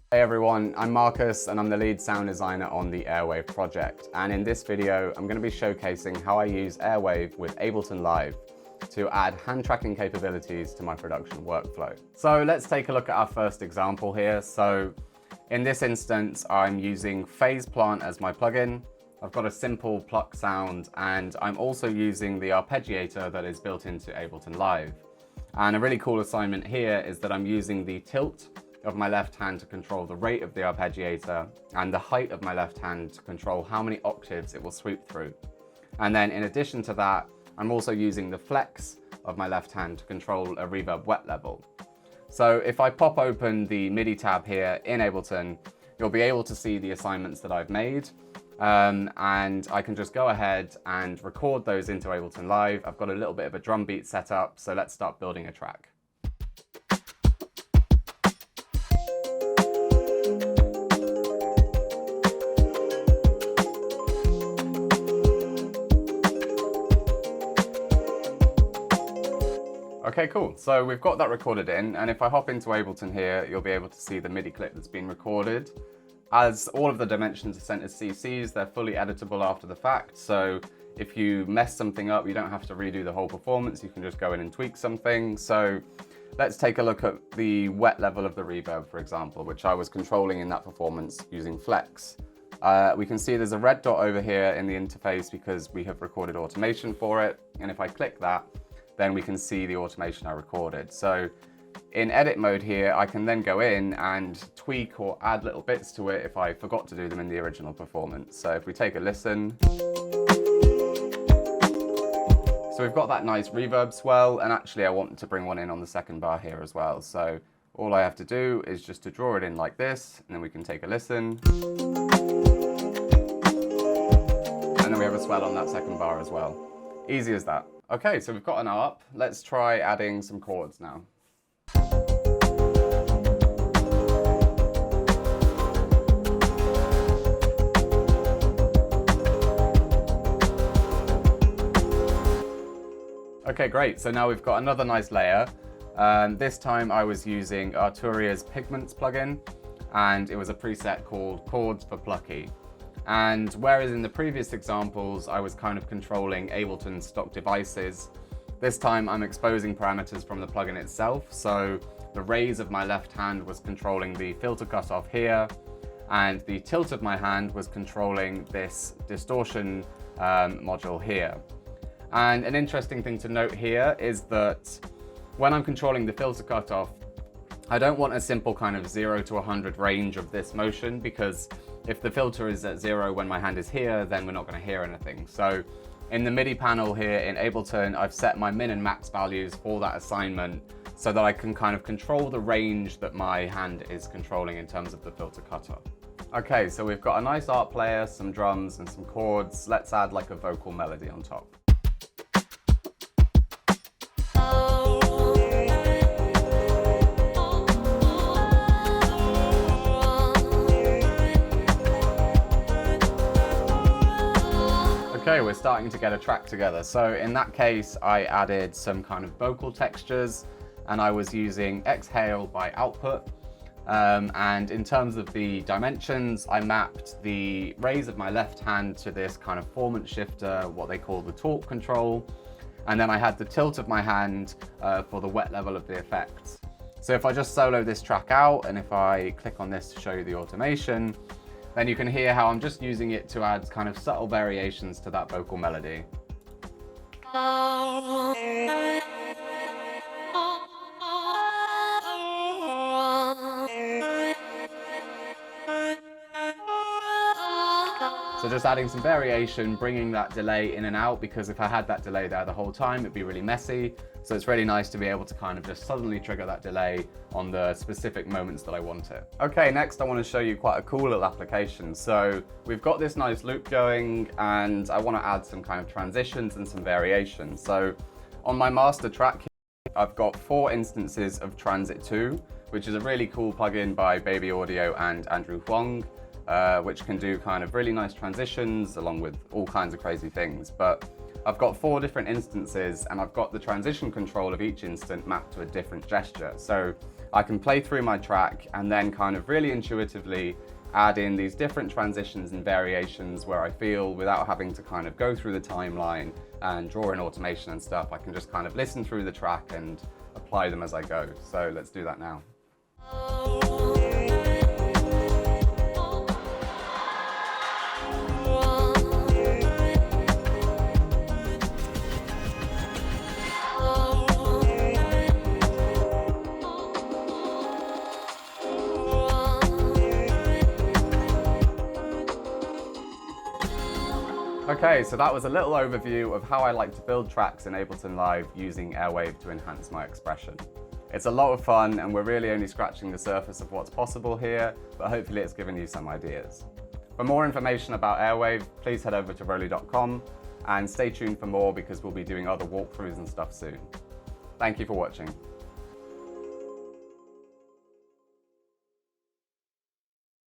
Hey everyone, I'm Marcus and I'm the lead sound designer on the Airwave project. And in this video, I'm going to be showcasing how I use Airwave with Ableton Live to add hand tracking capabilities to my production workflow. So let's take a look at our first example here. So in this instance, I'm using Phase Plant as my plugin. I've got a simple pluck sound and I'm also using the arpeggiator that is built into Ableton Live. And a really cool assignment here is that I'm using the tilt of my left hand to control the rate of the arpeggiator and the height of my left hand to control how many octaves it will sweep through. And then in addition to that, I'm also using the flex of my left hand to control a reverb wet level. So if I pop open the MIDI tab here in Ableton, you'll be able to see the assignments that I've made. And I can just go ahead and record those into Ableton Live. I've got a little bit of a drum beat set up, so let's start building a track. Okay, cool. So we've got that recorded in, and if I hop into Ableton here, you'll be able to see the MIDI clip that's been recorded. As all of the dimensions are sent as CCs, they're fully editable after the fact. So if you mess something up, you don't have to redo the whole performance. You can just go in and tweak something. So let's take a look at the wet level of the reverb, for example, which I was controlling in that performance using Flex. We can see there's a red dot over here in the interface because we have recorded automation for it. And if I click that, then we can see the automation I recorded. So in edit mode here, I can then go in and tweak or add little bits to it if I forgot to do them in the original performance. So if we take a listen, so we've got that nice reverb swell, and actually I want to bring one in on the second bar here as well. So all I have to do is just to draw it in like this, and then we can take a listen. And then we have a swell on that second bar as well. Easy as that. Okay, so we've got an up. Let's try adding some chords now. Okay, great. So now we've got another nice layer. This time I was using Arturia's Pigments plugin, and it was a preset called Chords for Plucky. And whereas in the previous examples, I was kind of controlling Ableton's stock devices, this time I'm exposing parameters from the plugin itself. So the raise of my left hand was controlling the filter cutoff here, and the tilt of my hand was controlling this distortion module here. And an interesting thing to note here is that when I'm controlling the filter cutoff, I don't want a simple kind of 0 to 100 range of this motion, because if the filter is at 0 when my hand is here, then we're not going to hear anything. So in the MIDI panel here in Ableton, I've set my min and max values for that assignment so that I can kind of control the range that my hand is controlling in terms of the filter cutoff. Okay, so we've got a nice art player, some drums and some chords. Let's add like a vocal melody on top. Okay, we're starting to get a track together. So in that case, I added some kind of vocal textures, and I was using Exhale by Output. And in terms of the dimensions, I mapped the raise of my left hand to this kind of formant shifter, what they call the torque control. And then I had the tilt of my hand for the wet level of the effects. So if I just solo this track out, and if I click on this to show you the automation, then you can hear how I'm just using it to add kind of subtle variations to that vocal melody. So just adding some variation, bringing that delay in and out, because if I had that delay there the whole time, it'd be really messy. So it's really nice to be able to kind of just suddenly trigger that delay on the specific moments that I want it. Okay, next I want to show you quite a cool little application. So we've got this nice loop going, and I want to add some kind of transitions and some variation. So on my master track here, I've got 4 instances of Transit 2, which is a really cool plugin by Baby Audio and Andrew Huang. Which can do kind of really nice transitions along with all kinds of crazy things. But I've got 4 different instances, and I've got the transition control of each instant mapped to a different gesture. So I can play through my track and then kind of really intuitively add in these different transitions and variations where I feel, without having to kind of go through the timeline and draw in automation and stuff, I can just kind of listen through the track and apply them as I go. So let's do that now. Okay, so that was a little overview of how I like to build tracks in Ableton Live using Airwave to enhance my expression. It's a lot of fun and we're really only scratching the surface of what's possible here, but hopefully it's given you some ideas. For more information about Airwave, please head over to ROLI.com and stay tuned for more because we'll be doing other walkthroughs and stuff soon. Thank you for watching.